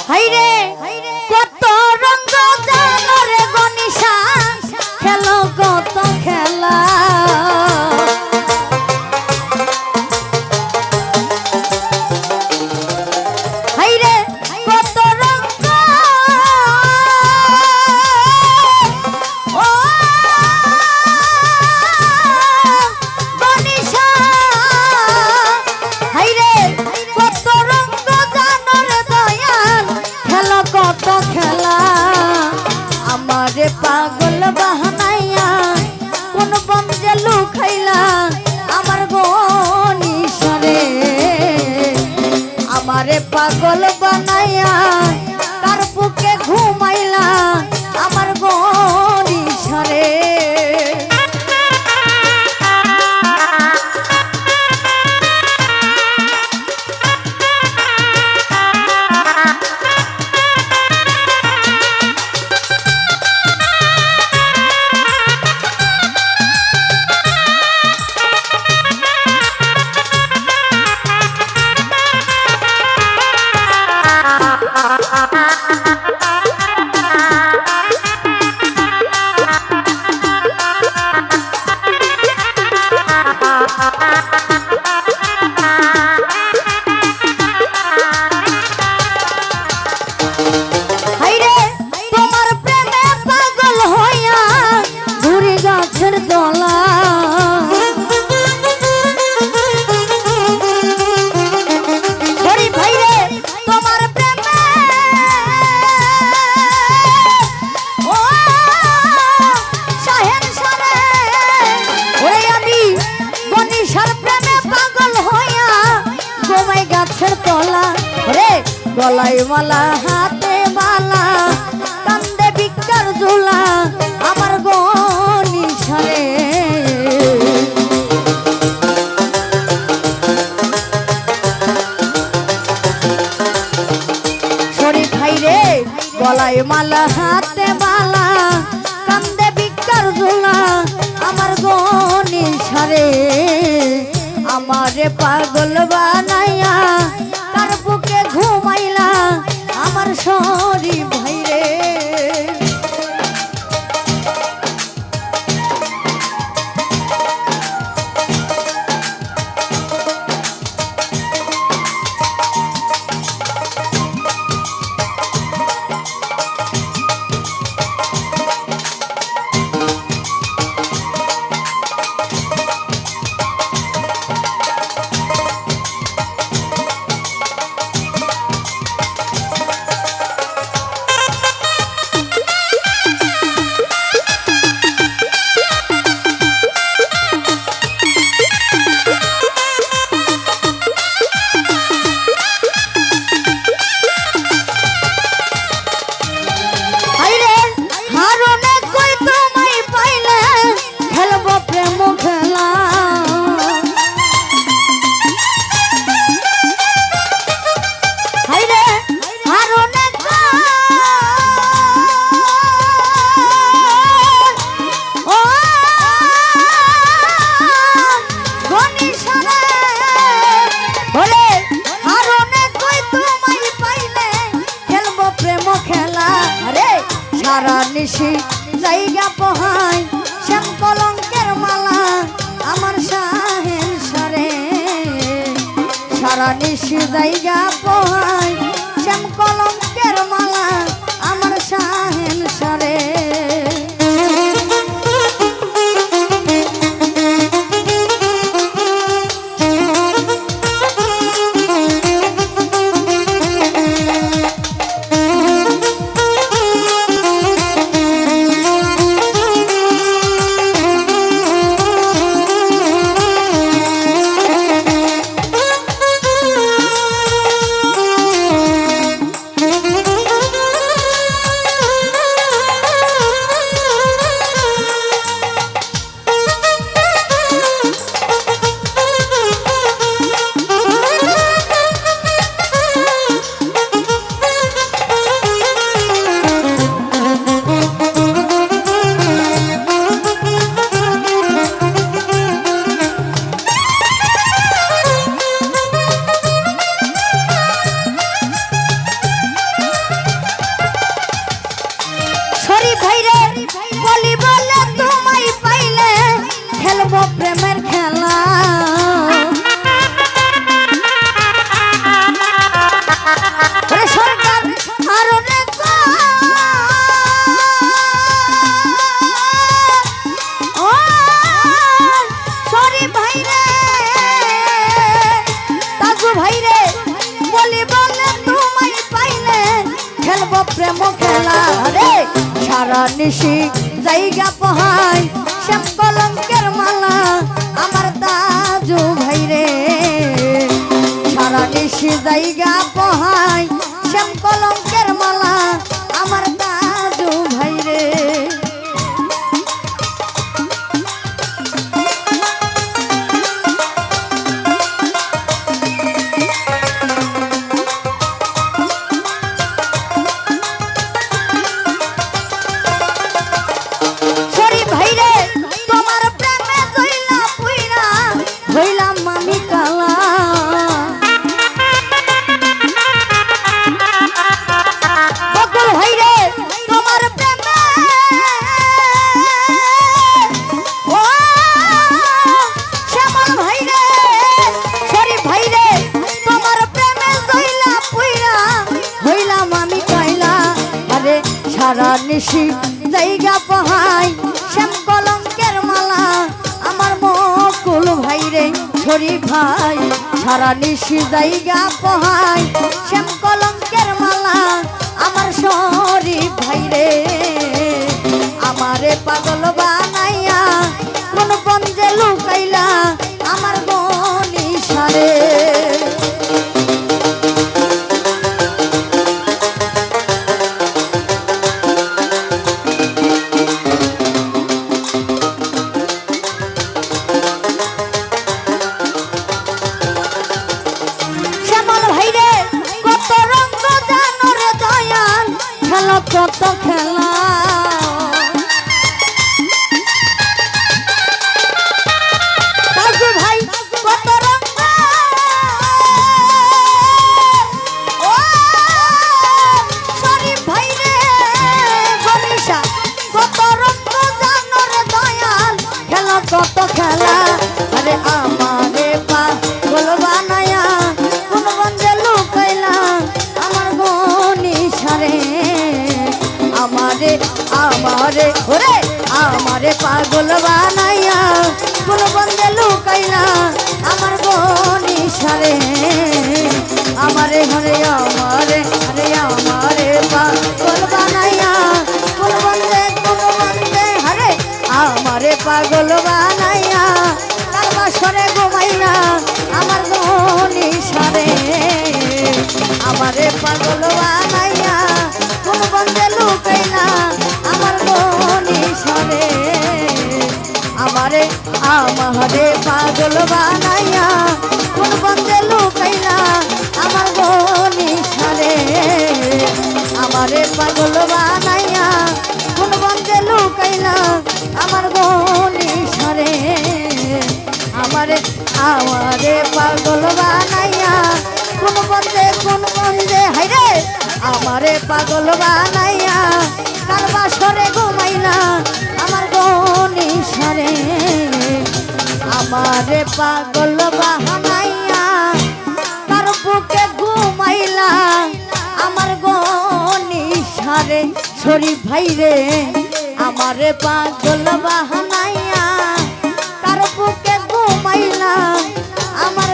হাইরে কত রঙ্গ জানো রে গনিশা খেলো কত খেলা হাইরে কত রঙ্গ ও গনিশা হাইরে কত রঙ্গ জানো রে দয়াল খেলো কত খেলা আমারে পাগল বাহানাইয়া কোন বন্ধে লুকাইলা আমার গনিশারে আমারে পাগল বানাইয়া তার বুকে ঘুমাইলা আমার গনিশারে হাইরে তোমার প্রেমে পাগল হইয়া ঘুরি গাছের দলা হরি ভাইরে তোমার প্রেমে ও শাহেন সারে ওরে আমি গনিশার প্রেমে পাগল হইয়া গোমাই গাছের তলা রে গলায় মালা হাতে বালা কান্দে বিকার ঝোলা আমার গনিশারে শরীর খাইরে গলায় মালা হাতে বালা কান্দে বিকার ঝোলা আমার গনিশারে আমারে পাগল বানাইয়া তার বুকে ঘুমাইলা আমার শরীর ভাইরে সারা নিশি জায়গা পোহাই শ্যাম কলঙ্কের মালা আমার শাহের সারে সারা নিশি জায়গা পোহাই শ্যাম কলঙ্কের মালা আমার শাহের সারে খেলা রে সারা নিশি জায়গা পোহাই শ্যাম কলঙ্কের মালা আমার তাজু ভাই রে সারা নিশি জায়গা পোহাই শ্যাম কলঙ্কের মালা আমার তাজু ভাই রে সারা নিশি জায়গা পোহাই শ্যাম কলঙ্কের মালা আমার মকুল ভাই রে শরীফ ভাই সারা নিশি জায়গা পোহাই শ্যাম কলঙ্কের মালা আমার শরীফ ভাই রে আমারে পাগল বানাইয়া কোন বন্ধে লুকাইলা আমার মনি সারে কত খেলা তাজু ভাই কত রঙ ও শরীফ ভাই রে বনিশা কত রঙ জানো রে দয়াল খেলা কত খেলা আরে আমারে পাগল বানায়া কোন বন্ধে লুকাইলা আমার গনিশা রে আমারে ওরে আমারে পাগল বানাইয়া কোন বন্ধে লুকাইলা আমার বনিশা রে আমারে ঘরে আমারে আরে আমারে পাগল বানাইয়া কোন বন্ধে হারে আমারে পাগল বানাইয়া কাল বাসরে ঘুমাইলা আমার বনিশা রে আমারে পাগল বানাইয়া কোন বন্ধে লুকাইলা আমার বনিশা রে আমারে পাগল বানাইয়া কোন বন্ধে লুকাইলা আমার বনিশা রে আমারে পাগল বানাইয়া কোন বন্ধে লুকাইলা আমার বনিশা রে আমারে পাগল বানাইয়া কোন বন্ধে হাইরে আমারে পাগল বানাইয়া কাল বাসরে ঘুমাইলা আমার বনিশা রে আমারে পাগল বানাইয়া কার বুকে ঘুমাইলা আমার বনিশা রে শরীফ ভাই রে আমারে পাগল বানাইয়া কার বুকে ঘুমাইলা আমার